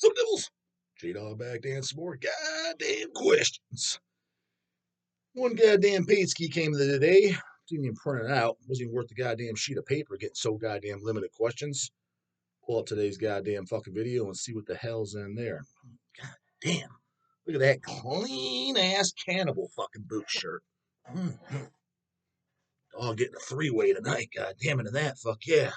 So Devils, J-Dog back to answer more goddamn questions. One goddamn paid ski came the other day. Didn't even print it out. Wasn't even worth the goddamn sheet of paper getting so goddamn limited questions. Pull up today's goddamn fucking video and see what the hell's in there. God damn. Look at that clean ass Cannibal fucking boot shirt. Oh, getting a three-way tonight. God damn it, and that. Fuck yeah.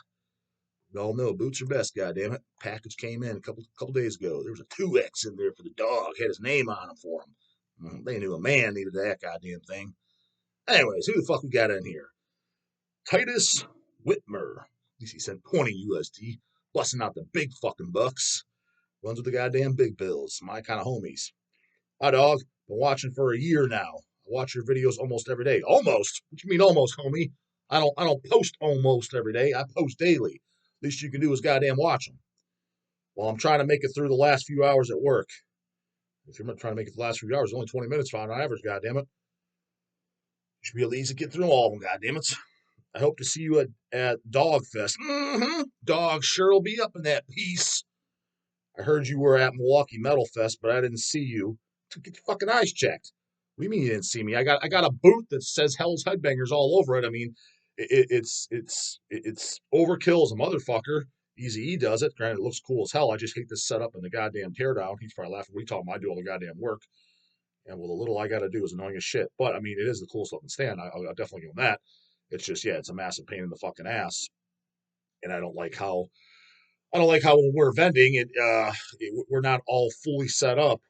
We all know boots are best, goddammit. Package came in a couple days ago. There was a 2X in there for the dog. Had his name on him for him. They knew a man needed that goddamn thing. Anyways, who the fuck we got in here? Titus Whitmer. At least he sent 20 USD. Busting out the big fucking bucks. Runs with the goddamn big bills. My kind of homies. Hi, dog. Been watching for a year now. I watch your videos almost every day. Almost? What you mean almost, homie? I don't post almost every day. I post daily. Least you can do is goddamn watch them. Well, I'm trying to make it through the last few hours at work. If you're not trying to make it the last few hours, only 20 minutes on average, goddammit. You should be able to easily get through all of them, goddammit. I hope to see you at Dog Fest. Dog sure will be up in that piece. I heard you were at Milwaukee Metal Fest, but I didn't see you. Get your fucking eyes checked. What do you mean you didn't see me? I got a boot that says Hell's Headbangers all over it. I mean, it's overkill as a motherfucker. Easy E does it. Granted, it looks cool as hell. I just hate this setup and the goddamn teardown. He's probably laughing. What are you talking about? I do all the goddamn work. And well, the little I got to do is annoying as shit. But, I mean, it is the coolest looking stand. I'll definitely give him that. It's just, yeah, it's a massive pain in the fucking ass. And I don't like how when we're vending, we're not all fully set up.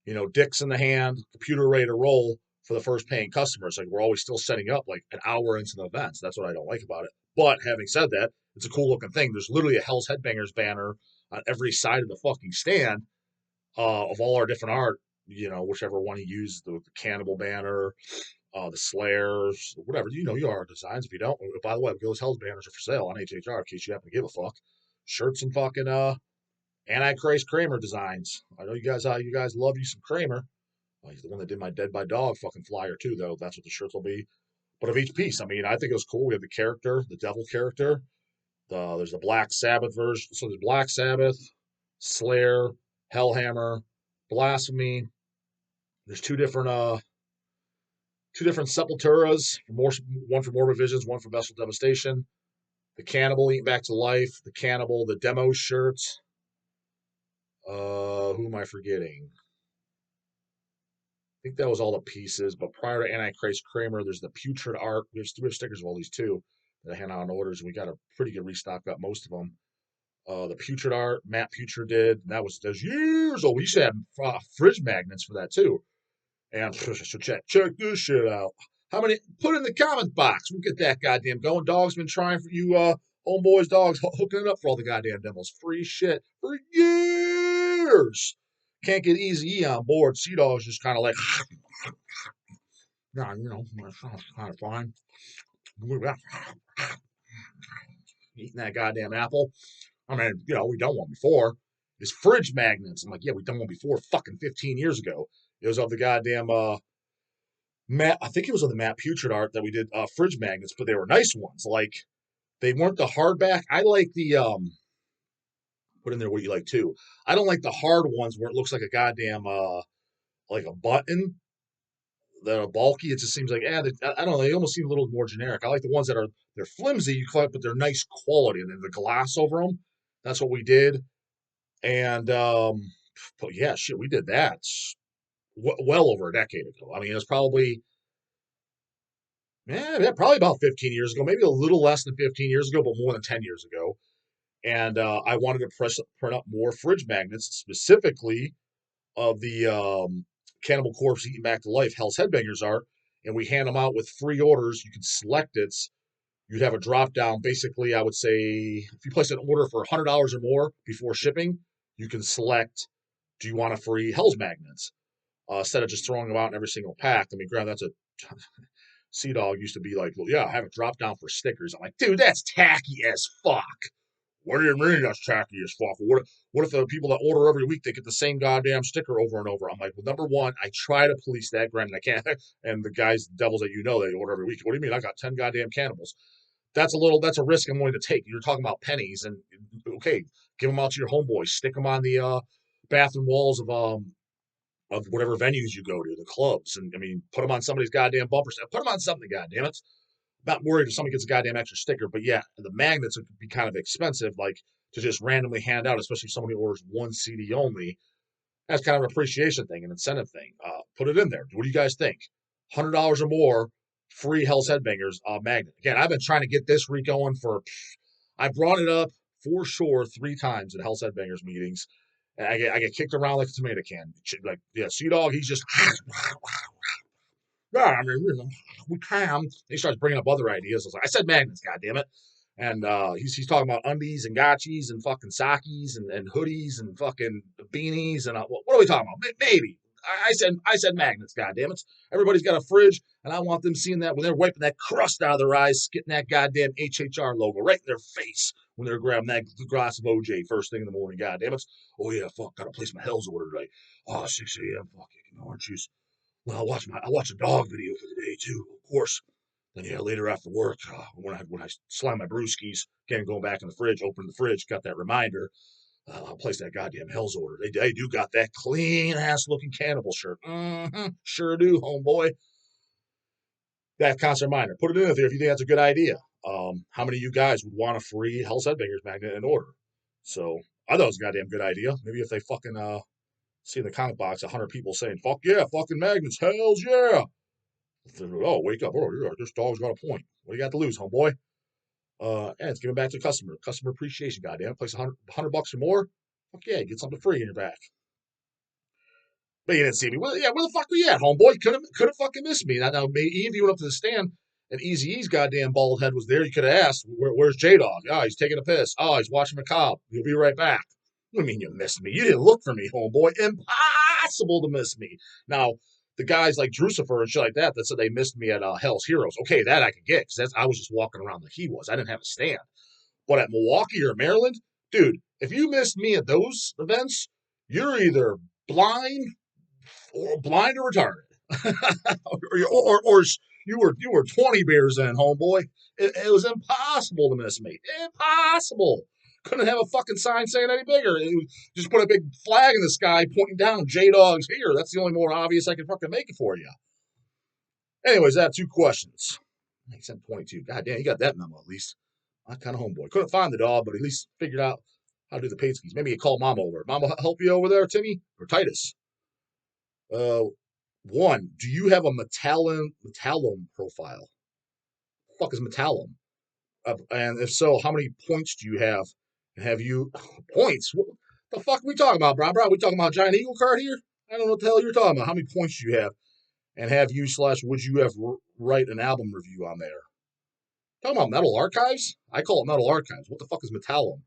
You know, dicks in the hand, computer ready to roll for the first paying customers. Like, we're always still setting up like an hour into the events. That's what I don't like about it. But having said that, it's a cool looking thing. There's literally a Hell's Headbangers banner on every side of the fucking stand of all our different art. You know, whichever one you use, the Cannibal banner, the Slayers, whatever. You know, you are designs. If you don't, by the way, those Hell's banners are for sale on HHR in case you happen to give a fuck. Shirts and fucking Antichrist Kramer designs. I know you guys love you some Kramer. He's the one that did my Dead by Dog fucking flyer too, though. That's what the shirts will be. But of each piece, I mean, I think it was cool. We have the character, the devil character. There's the Black Sabbath version. So there's Black Sabbath, Slayer, Hellhammer, Blasphemy. There's two different Sepulturas. One for Morbid Visions, one for Vessel Devastation. The Cannibal Eating Back to Life. The Cannibal, the demo shirts. Who am I forgetting? I think that was all the pieces. But prior to Antichrist Kramer, there's the Putrid Art. We have stickers of all these too that I hand out on orders. And we got a pretty good restock. Got most of them. The Putrid Art, Matt Putrid did. And that was years old. We used to have fridge magnets for that too. And so check this shit out. How many? Put in the comment box. We'll get that goddamn going. Dog's been trying for you, homeboys, dogs, hooking it up for all the goddamn demos. Free shit for years. Can't get Easy E on board. Sea Dog's just kind of like, nah, you know, that's kind of fine. Eating that goddamn apple. I mean, you know, we done one before. It's fridge magnets. I'm like, yeah, we done one before fucking 15 years ago. It was of the goddamn Matt. I think it was of the Matt Putrid Art that we did fridge magnets, but they were nice ones. Like, they weren't the hardback. I like the put in there what you like too. I don't like the hard ones where it looks like a goddamn like a button that are bulky. It just seems like I don't know. They almost seem a little more generic. I like the ones that they're flimsy, but they're nice quality, and then the glass over them. That's what we did. And but yeah, shit, we did that well over a decade ago. I mean, it was probably probably about 15 years ago, maybe a little less than 15 years ago, but more than 10 years ago. And I wanted to print up more fridge magnets, specifically of the Cannibal Corpse Eating Back to Life Hell's Headbangers art, and we hand them out with free orders. You can select it. You'd have a drop down. Basically, I would say if you place an order for $100 or more before shipping, you can select, do you want a free Hell's Magnets? Instead of just throwing them out in every single pack. I mean, granted, that's a Sea Dog used to be like, well, yeah, I have a drop down for stickers. I'm like, dude, that's tacky as fuck. What do you mean that's tacky as fuck? What if the people that order every week, they get the same goddamn sticker over and over? I'm like, well, number one, I try to police that. Granted, I can't. And the guys, devils that you know, they order every week. What do you mean? I got 10 goddamn cannibals. That's a risk I'm willing to take. You're talking about pennies, and okay, give them out to your homeboys. Stick them on the bathroom walls of whatever venues you go to, the clubs, and I mean, put them on somebody's goddamn bumper. Put them on something, goddamn it. Not worried if somebody gets a goddamn extra sticker, but yeah, the magnets would be kind of expensive, like to just randomly hand out, especially if somebody orders one CD only. That's kind of an appreciation thing, an incentive thing. Put it in there. What do you guys think? $100 or more, free Hell's Headbangers magnet. Again, I've been trying to get this re-going for. I brought it up for sure 3 times at Hell's Headbangers meetings, and I get kicked around like a tomato can. Like, yeah, Sea Dog, he's just. Yeah, I mean, we can. He starts bringing up other ideas. I said magnets, goddammit. And he's talking about undies and gotchis and fucking sakis and hoodies and fucking beanies and what are we talking about? Maybe I said magnets. Goddammit! Everybody's got a fridge, and I want them seeing that when they're wiping that crust out of their eyes, getting that goddamn HHR logo right in their face when they're grabbing that glass of OJ first thing in the morning. Goddammit! Oh yeah, fuck, gotta place my Hell's order today. Oh, 6 a.m. Fuck, you orange juice. Well, I'll watch a dog video for the day too, of course. Then yeah, later after work, when I slam my brewskis, again going back in the fridge, open the fridge, got that reminder. I'll place that goddamn Hell's order. They do got that clean ass looking Cannibal shirt. Sure do, homeboy. That concert reminder. Put it in there if you think that's a good idea. How many of you guys would want a free Hell's Headbangers magnet in order? So I thought it was a goddamn good idea. Maybe if they fucking see in the comment box 100 people saying, fuck yeah, fucking magnets, hells yeah. Oh, wake up. Oh, yeah, this dog's got a point. What do you got to lose, homeboy? And it's giving back to customer. Customer appreciation, goddamn. Place $100 or more. Fuck yeah, get something free in your back. But you didn't see me. Well, yeah, where the fuck were you at, homeboy? Couldn't fucking miss me. Now, Eve, you went up to the stand, and Eazy-E's goddamn bald head was there. You could have asked, where's J-Dog? Oh, he's taking a piss. Oh, he's watching Macabre. He'll be right back. What do you mean you missed me? You didn't look for me, homeboy. Impossible to miss me. Now, the guys like Drucifer and shit like that said they missed me at Hell's Heroes. Okay, that I could get because I was just walking around like he was. I didn't have a stand. But at Milwaukee or Maryland, dude, if you missed me at those events, you're either blind or retarded, or you were 20 beers in, homeboy. It was impossible to miss me. Impossible. Couldn't have a fucking sign saying any bigger. Just put a big flag in the sky pointing down, J-Dog's here. That's the only more obvious I can fucking make it for you. Anyways, I have 2 questions. I sent 22. God damn, you got that memo at least. My kind of homeboy. Couldn't find the dog, but at least figured out how to do the paid skis. Maybe you call Mama over. Mama help you over there, Timmy? Or Titus? 1, do you have a Metallum profile? What the fuck is Metallum? And if so, how many points do you have? And have you points? What the fuck are we talking about, bro? Are we talking about Giant Eagle card here? I don't know what the hell you're talking about. How many points do you have? And have you / would you have write an album review on there? Talking about Metal Archives? I call it Metal Archives. What the fuck is Metallum?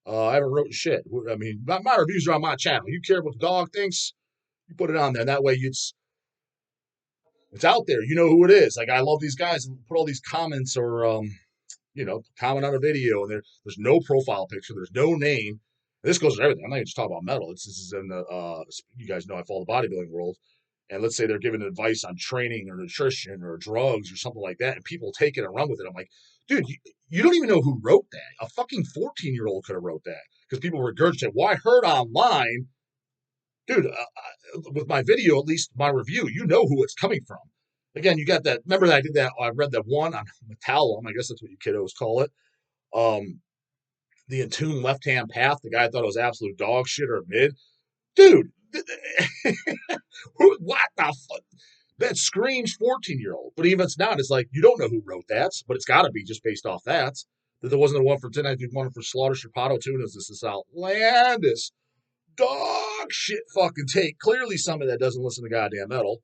I haven't wrote shit. I mean, my reviews are on my channel. You care what the dog thinks? You put it on there. That way it's out there. You know who it is. Like, I love these guys and put all these comments or, comment on a video, and there's no profile picture. There's no name. This goes for everything. I'm not even just talking about metal. This is in the, you guys know I follow the bodybuilding world. And let's say they're giving advice on training or nutrition or drugs or something like that, and people take it and run with it. I'm like, dude, you don't even know who wrote that. A fucking 14-year-old could have wrote that because people regurgitate, well, I heard online. Dude, with my video, at least my review, you know who it's coming from. Again, you got that. Remember that I did that? I read that one on Metallum. I guess that's what you kiddos call it. The Entombed Left Hand Path. The guy thought it was absolute dog shit or mid. Dude, what the fuck? That screams 14-year-old. But even if it's not, it's like you don't know who wrote that, but it's got to be just based off that. That there wasn't a one for 10. I did one for Slaughter Shapato too. And this outlandish dog shit fucking take. Clearly somebody that doesn't listen to goddamn metal,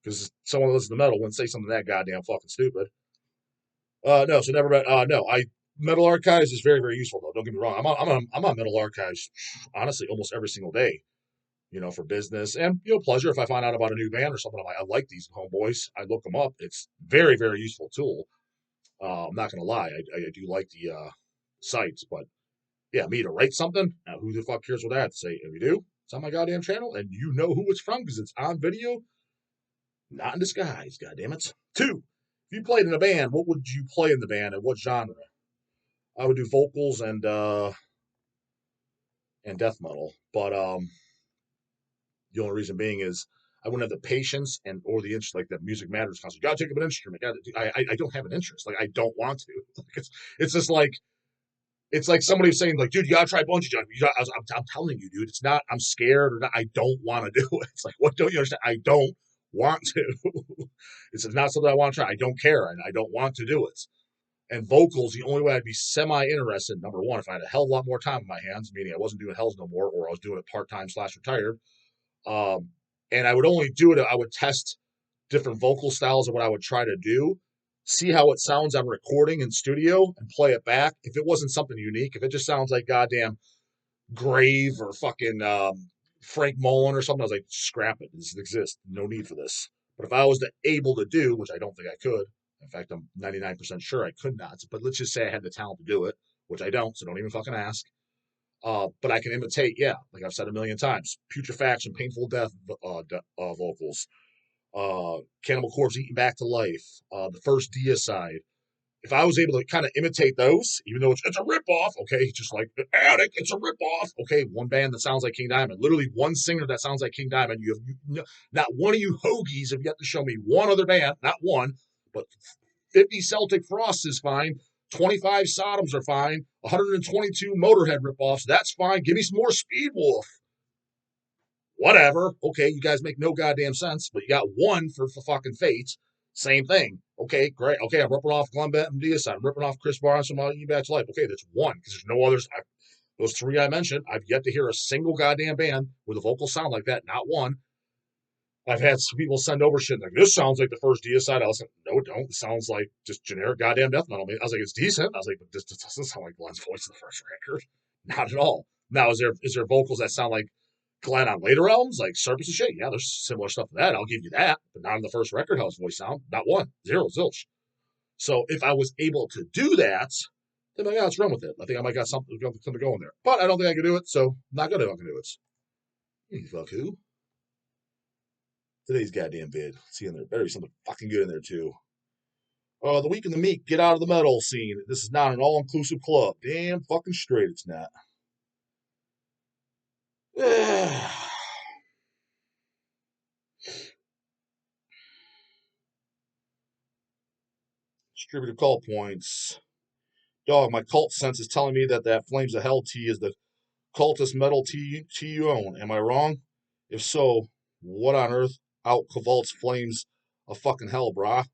because someone that listens to metal wouldn't say something that goddamn fucking stupid. No, so never. No, Metal Archives is very, very useful though. Don't get me wrong. I'm on Metal Archives, honestly, almost every single day. For business and pleasure. If I find out about a new band or something, I like these homeboys. I look them up. It's very, very useful tool. I'm not gonna lie. I do like the sites, but yeah, me to write something. Now, who the fuck cares what I have to say? If you do, it's on my goddamn channel, and you know who it's from because it's on video, not in disguise. Goddamn it. 2, if you played in a band, what would you play in the band and what genre? I would do vocals and death metal, but The only reason being is I wouldn't have the patience and or the interest, like the music matters concept. You gotta take up an instrument. I don't have an interest. Like I don't want to. It's just like it's like somebody saying like, dude, you gotta try bungee jumping. I'm telling you, dude, it's not. I'm scared or not. I don't want to do it. It's like, what don't you understand? I don't want to. It's not something I want to try. I don't care, and I don't want to do it. And vocals, the only way I'd be semi-interested, number one, if I had a hell of a lot more time in my hands, meaning I wasn't doing hells no more, or I was doing it part-time / retired. And I would only do it. I would test different vocal styles of what I would try to do, see how it sounds on recording in studio, and play it back. If it wasn't something unique, if it just sounds like goddamn Grave or fucking Frank Mullen or something, I was like, scrap it. It doesn't exist. No need for this. But if I was able to do, which I don't think I could, in fact, I'm 99% sure I could not, but let's just say I had the talent to do it, which I don't, so don't even fucking ask. But I can imitate, yeah, like I've said a million times, Putrefaction, Painful Death vocals, Cannibal Corpse, Eaten Back to Life, the first Deicide. If I was able to kind of imitate those, even though it's a ripoff, okay, just like Attic, it's a ripoff, okay, one band that sounds like King Diamond, literally one singer that sounds like King Diamond. Not one of you Hoagies have yet to show me one other band, not one, but 50 Celtic Frosts is fine, 25 Sodoms are fine, 122 Motorhead ripoffs, that's fine. Give me some more Speed Wolf. Whatever. Okay, you guys make no goddamn sense, but you got one for fucking Fate. Same thing. Okay, great. Okay, I'm ripping off Glenn Benton Deicide. I'm ripping off Chris Barnes from Eating Back to Life. Okay, that's one, because there's no others. Those three I mentioned, I've yet to hear a single goddamn band with a vocal sound like that. Not one. I've had some people send over shit like, this sounds like the first Deicide. I was like, no, it don't. It sounds like just generic goddamn death metal. I was like, it's decent. I was like, but this doesn't sound like Glenn's voice in the first record. Not at all. Now, is there vocals that sound like Glenn on later albums, like Serpents and shit? Yeah, there's similar stuff to that. I'll give you that. But not on the first record, how his voice sound. Not one. Zero, zilch. So if I was able to do that, then yeah, let's run with it. I think I might got something going there. But I don't think I can do it, so I'm not gonna fucking do it. You fuck who? Today's goddamn vid. See in there. Better be something fucking good in there too. The Weak and the Meek, get out of the metal scene. This is not an all-inclusive club. Damn fucking straight it's not. Distributor call points. Dog, my cult sense is telling me that Flames of Hell tee is the cultist metal tee you own. Am I wrong? If so, what on earth out cavalts Flames of fucking hell, brah?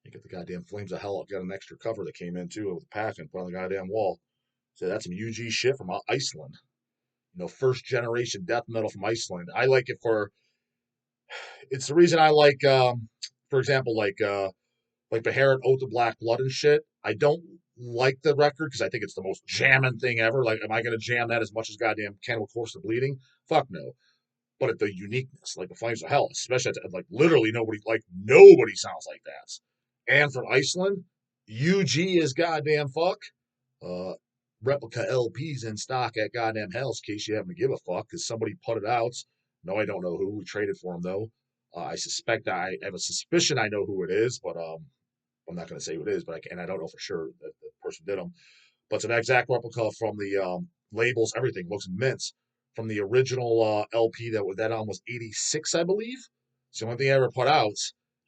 You get the goddamn Flames of Hell. I've got an extra cover that came in too with the pack and put on the goddamn wall. So that's some UG shit from Iceland. First generation death metal from Iceland. I like it for. It's the reason I like, for example, like Beharan, Oath of Black Blood and shit. I don't like the record because I think it's the most jamming thing ever. Like, am I going to jam that as much as goddamn Cannibal Corpse of Bleeding? Fuck no. But at the uniqueness, like the Flames of Hell, especially like literally nobody sounds like that. And from Iceland, UG is goddamn fuck. Replica LPs in stock at goddamn Hell's, in case you happen to give a fuck, because somebody put it out. No, I don't know who. We traded for them though. I have a suspicion I know who it is, but I'm not going to say who it is, but I don't know for sure that the person did them. But it's an exact replica from the labels, everything looks mint from the original LP that album was 86, I believe. It's the only thing I ever put out,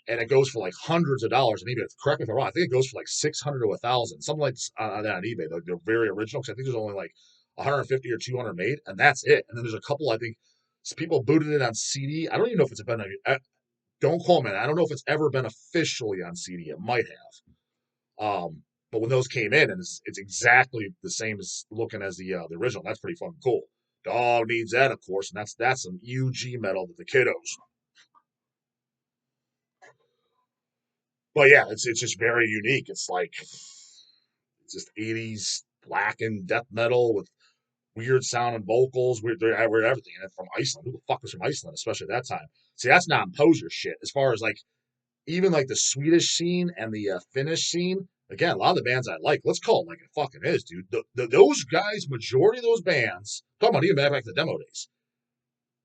and it goes for like hundreds of dollars on eBay. Correct me if I'm wrong. I think it goes for like 600 to 1,000, something like that on eBay. They're very original because I think there's only like 150 or 200 made, and that's it. And then there's a couple, I think, people booted it on CD. I don't even know if it's been. Don't call me. I don't know if it's ever been officially on CD. It might have. But when those came in, and it's exactly the same as looking as the original, that's pretty fucking cool. Dog needs that, of course, and that's some UG metal to the kiddos. But yeah, it's just very unique. It's like it's just 80's blackened death metal with weird sounding vocals, weird everything, and from Iceland. Who the fuck was from Iceland, especially at that time? See, that's not poser shit. As far as like even like the Swedish scene and the Finnish scene, again, a lot of the bands I like, let's call it like it fucking is, dude. Those guys, majority of those bands, talking about even back to the demo days,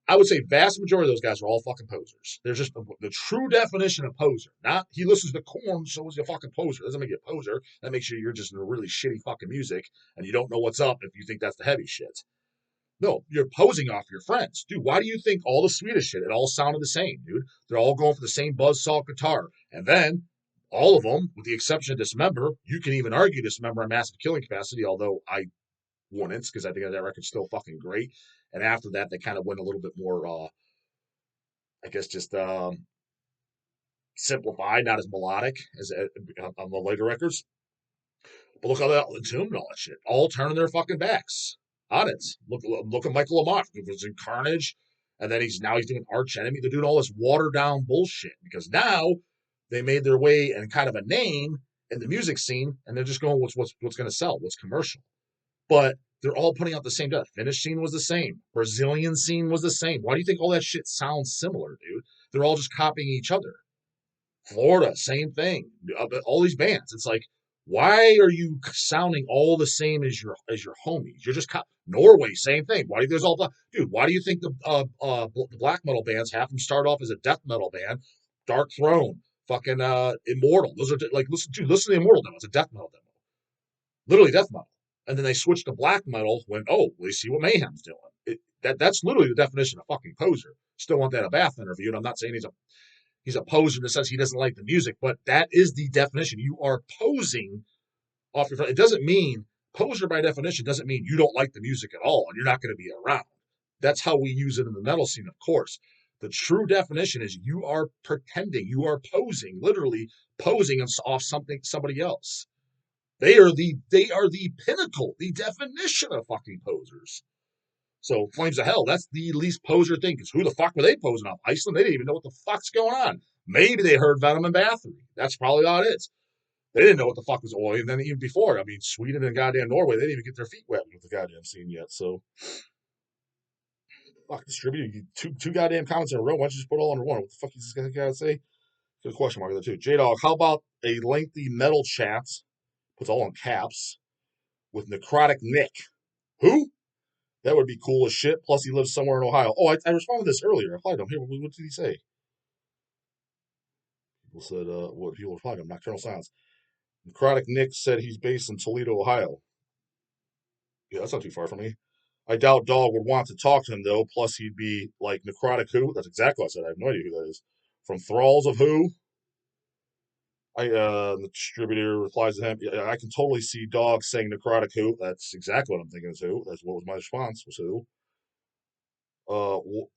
I would say vast majority of those guys are all fucking posers. They're just the true definition of poser. Not he listens to Korn, so is a fucking poser. That doesn't make you a poser. That makes you you're just in a really shitty fucking music and you don't know what's up if you think that's the heavy shit. No, you're posing off your friends. Dude, why do you think all the Swedish shit, it all sounded the same, dude? They're all going for the same buzzsaw guitar. And then all of them, with the exception of Dismember, you can even argue Dismember on massive killing capacity, although I wouldn't, because I think that record's still fucking great. And after that, they kind of went a little bit more, I guess, just simplified, not as melodic as on the later records. But look how the Tomb and all that shit, all turning their fucking backs on it. Look at Michael Lamont, who was in Carnage, and then he's doing Arch Enemy. They're doing all this watered down bullshit because now they made their way and kind of a name in the music scene, and they're just going what's going to sell, what's commercial. But they're all putting out the same stuff. Finnish scene was the same. Brazilian scene was the same. Why do you think all that shit sounds similar, dude? They're all just copying each other. Florida, same thing. All these bands. It's like, why are you sounding all the same as your homies? You're just Norway, same thing. Why do there's all dude? Why do you think the black metal bands half them start off as a death metal band? Dark Throne, fucking Immortal. Those are like listen to the Immortal demo. It's a death metal demo, literally death metal. And then they switch to black metal when we see what Mayhem's doing. That's literally the definition of fucking poser. Still want that a Bath interview, and I'm not saying he's a poser in the sense he doesn't like the music, but that is the definition. You are posing off your friend. It doesn't mean poser by definition doesn't mean you don't like the music at all and you're not going to be around. That's how we use it in the metal scene, of course. The true definition is you are pretending, you are posing, literally posing off somebody else. They are the pinnacle, the definition of fucking posers. So Flames of Hell, that's the least poser thing, because who the fuck were they posing off? Iceland? They didn't even know what the fuck's going on. Maybe they heard Venom and Bathory. That's probably all it is. They didn't know what the fuck was going on. And then even before, I mean, Sweden and goddamn Norway, they didn't even get their feet wet with the goddamn scene yet. So, fuck, distributed two goddamn comments in a row. Why don't you just put it all under one? What the fuck is this guy say? Good question mark there, too. J-Dog, how about a lengthy metal chat, puts all in caps, with Necrotic Nick? Who? That would be cool as shit. Plus, he lives somewhere in Ohio. Oh, I responded to this earlier. I replied to him. Here, what did he say? People said, what people replied to him? Nocturnal Silence. Necrotic Nick said he's based in Toledo, Ohio. Yeah, that's not too far from me. I doubt Dog would want to talk to him, though. Plus, he'd be like, Necrotic who? That's exactly what I said. I have no idea who that is. From Thralls of who? The distributor replies to him, yeah, I can totally see Dog saying Necrotic who. That's exactly what I'm thinking is who. That's what was my response, was who.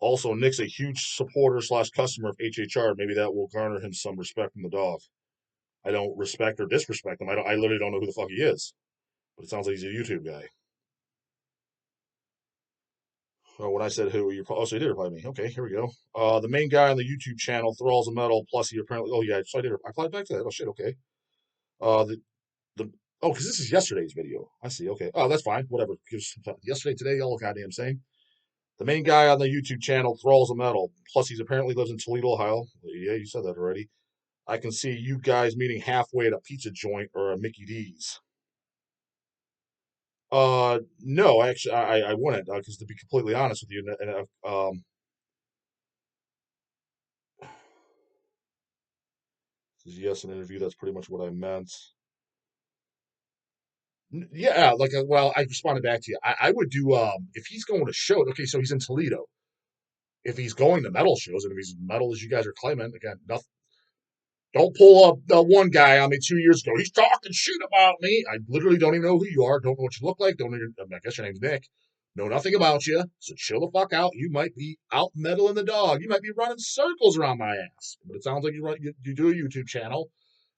Also, Nick's a huge supporter / customer of HHR. Maybe that will garner him some respect from the Dog. I don't respect or disrespect him. I literally don't know who the fuck he is. But it sounds like he's a YouTube guy. When I said who, you so he did reply to me. Okay, here we go. The main guy on the YouTube channel, Thralls of Metal, plus he apparently. Oh yeah, so I replied back to that. Oh shit, okay. The because this is yesterday's video. I see. Okay. Oh, that's fine. Whatever. Yesterday, today, all goddamn same. The main guy on the YouTube channel, Thralls of Metal, plus he's apparently lives in Toledo, Ohio. Yeah, you said that already. I can see you guys meeting halfway at a pizza joint or a Mickey D's. No, actually, I wouldn't, because to be completely honest with you, yes, an interview. That's pretty much what I meant. Yeah, like, well, I responded back to you. I would do, if he's going to shows. Okay, so he's in Toledo. If he's going to metal shows, and if he's metal as you guys are claiming, again, nothing. Don't pull up the one guy on me 2 years ago. He's talking shit about me. I literally don't even know who you are. Don't know what you look like. Don't even, I guess your name's Nick. Know nothing about you. So chill the fuck out. You might be out meddling the dog. You might be running circles around my ass. But it sounds like you do a YouTube channel.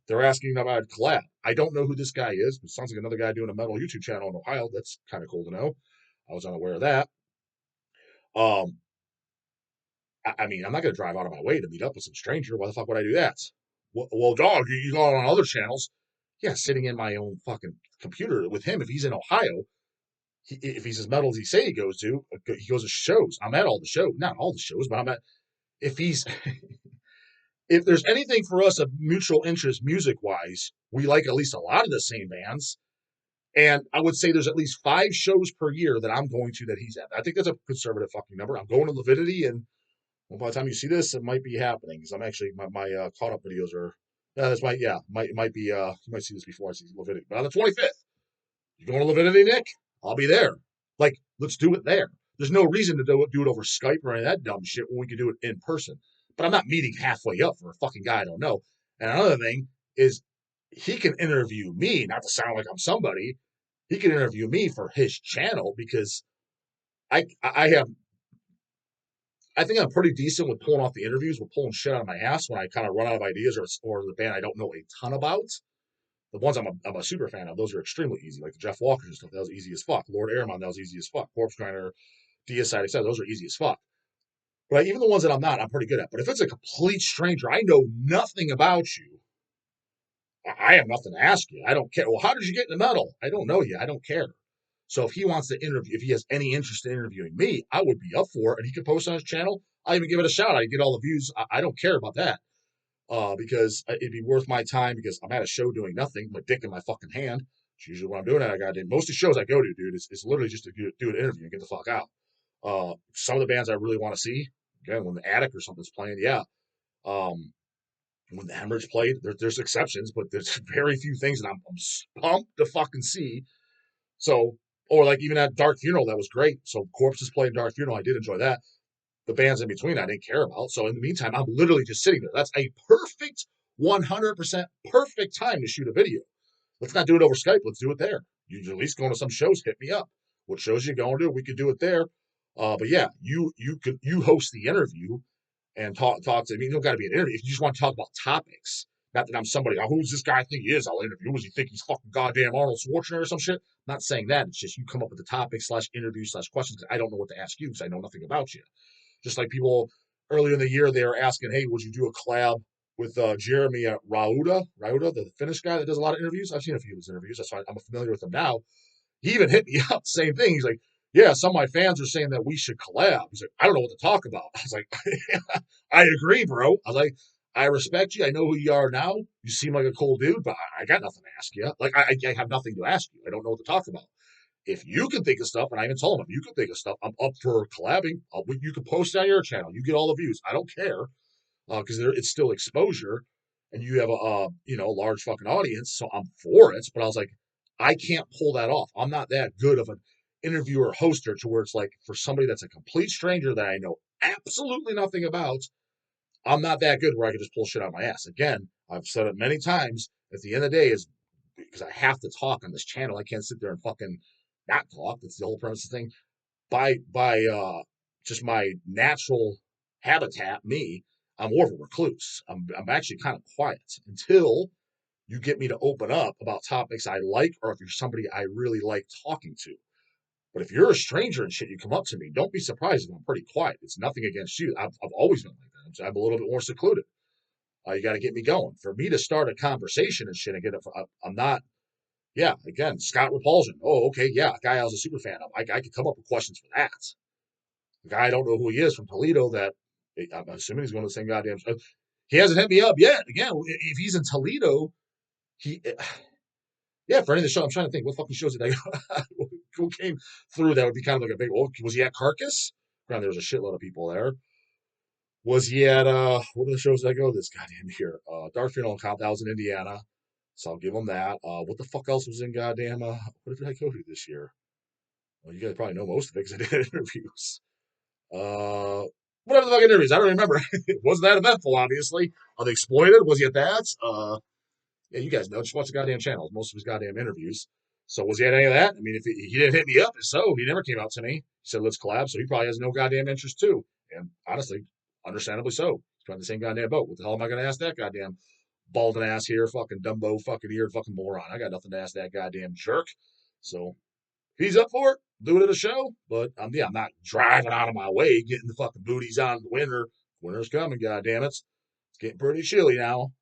They're asking about a collab. I don't know who this guy is, but it sounds like another guy doing a metal YouTube channel in Ohio. That's kind of cool to know. I was unaware of that. Um, I mean, I'm not going to drive out of my way to meet up with some stranger. Why the fuck would I do that? Well, dog, you go on other channels. Yeah, sitting in my own fucking computer with him. If he's in Ohio, if he's as metal as he say he goes to shows. I'm at all the shows, not all the shows, but I'm at. If he's, if there's anything for us of mutual interest music wise, we like at least a lot of the same bands. And I would say there's at least 5 shows per year that I'm going to that he's at. I think that's a conservative fucking number. I'm going to Lividity, and well, by the time you see this, it might be happening because I'm actually my caught up videos are. This might be you might see this before I see Lividity. But on the 25th, you going to Lividity, Nick? I'll be there. Like, let's do it there. There's no reason to do it over Skype or any of that dumb shit when we can do it in person. But I'm not meeting halfway up for a fucking guy I don't know. And another thing is, he can interview me, not to sound like I'm somebody. He can interview me for his channel because I have I think I'm pretty decent with pulling off the interviews, with pulling shit out of my ass when I kind of run out of ideas or the band I don't know a ton about. The ones I'm a super fan of, those are extremely easy. Like the Jeff Walker stuff, that was easy as fuck. Lord Airman, that was easy as fuck. Corpse Grinder, Deicide, etc. Those are easy as fuck. But even the ones that I'm not, I'm pretty good at. But if it's a complete stranger, I know nothing about you. I have nothing to ask you. I don't care. Well, how did you get into metal? I don't know you. I don't care. So if he wants to interview, if he has any interest in interviewing me, I would be up for it. And he could post on his channel. I'll even give it a shout. I get all the views. I don't care about that. Because it'd be worth my time because I'm at a show doing nothing, my dick in my fucking hand. It's usually what I'm doing. I got most of the shows I go to, dude, is literally just to do an interview and get the fuck out. Some of the bands I really want to see, again, when the Attic or something's playing, yeah. When the Hemorrhage played, there's exceptions, but there's very few things that I'm pumped to fucking see. So, or like even at Dark Funeral, that was great. So Corpses played Dark Funeral, I did enjoy that. The bands in between I didn't care about. So in the meantime, I'm literally just sitting there. That's a perfect, 100% perfect time to shoot a video. Let's not do it over Skype. Let's do it there. You at least going to some shows, hit me up. What shows you going to? We could do it there. But yeah, you host the interview and talk to me. You don't got to be an interview. If you just want to talk about topics, not that I'm somebody. Oh, who's this guy think he is? I'll interview. Does he think he's fucking goddamn Arnold Schwarzenegger or some shit? I'm not saying that. It's just you come up with the topic / interview / questions. I don't know what to ask you because I know nothing about you. Just like people earlier in the year, they were asking, hey, would you do a collab with Jeremy Rauda, the Finnish guy that does a lot of interviews? I've seen a few of his interviews. That's why I'm familiar with him now. He even hit me up, same thing. He's like, yeah, some of my fans are saying that we should collab. He's like, I don't know what to talk about. I was like, I agree, bro. I was like, I respect you. I know who you are now. You seem like a cool dude, but I got nothing to ask you. Like, I have nothing to ask you. I don't know what to talk about. If you can think of stuff, and I even told him, if you can think of stuff, I'm up for collabing. You can post it on your channel. You get all the views. I don't care because it's still exposure, and you have a large fucking audience. So I'm for it. But I was like, I can't pull that off. I'm not that good of an interviewer hoster to where it's like for somebody that's a complete stranger that I know absolutely nothing about. I'm not that good where I can just pull shit out of my ass. Again, I've said it many times. At the end of the day, is because I have to talk on this channel. I can't sit there and fucking not talk. That's the whole premise of the thing. By just my natural habitat, me, I'm more of a recluse. I'm actually kind of quiet until you get me to open up about topics I like, or if you're somebody I really like talking to. But if you're a stranger and shit, you come up to me, don't be surprised if I'm pretty quiet. It's nothing against you. I've always been like that. I'm a little bit more secluded. You got to get me going. For me to start a conversation and shit and get it, I'm not. Yeah, again, Scott Repulsion. Oh, okay, yeah, a guy I was a super fan of. I could come up with questions for that. The guy I don't know who he is from Toledo. That I'm assuming he's going to the same goddamn. He hasn't hit me up yet. Again, if he's in Toledo, he. Yeah, for any of the show, I'm trying to think what fucking shows did I go? Who came through that would be kind of like a big. Oh, was he at Carcass? Granted, there was a shitload of people there. Was he at what are the shows that I go this goddamn year? Dark Funeral and Count, that was in Indiana. So I'll give him that. What the fuck else was in goddamn what did I go to this year? Well, you guys probably know most of it because I did interviews. Uh Whatever the fucking interviews, I don't remember. It wasn't that eventful, obviously. Are they exploited? Was he at that? Yeah, you guys know. Just watch the goddamn channels. Most of his goddamn interviews. So was he at any of that? I mean, if he didn't hit me up, so he never came out to me. He said, let's collab. So he probably has no goddamn interest too. And honestly, understandably so. He's probably in the same goddamn boat. What the hell am I going to ask that goddamn balding ass here, fucking Dumbo, fucking ear, fucking moron? I got nothing to ask that goddamn jerk. So if he's up for it, do it at a show. But yeah, I'm not driving out of my way, getting the fucking booties on the winter. Winter's coming, goddamn it. It's getting pretty chilly now.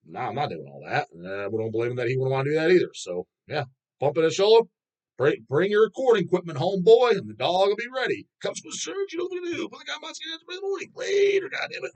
No, I'm not doing all that. We don't blame him that he wouldn't want to do that either. So, yeah, bump it a shoulder. Bring your recording equipment home, boy, and the dog will be ready. Comes with surge, you know what to do. Put the guy in the morning. Later, goddamn it.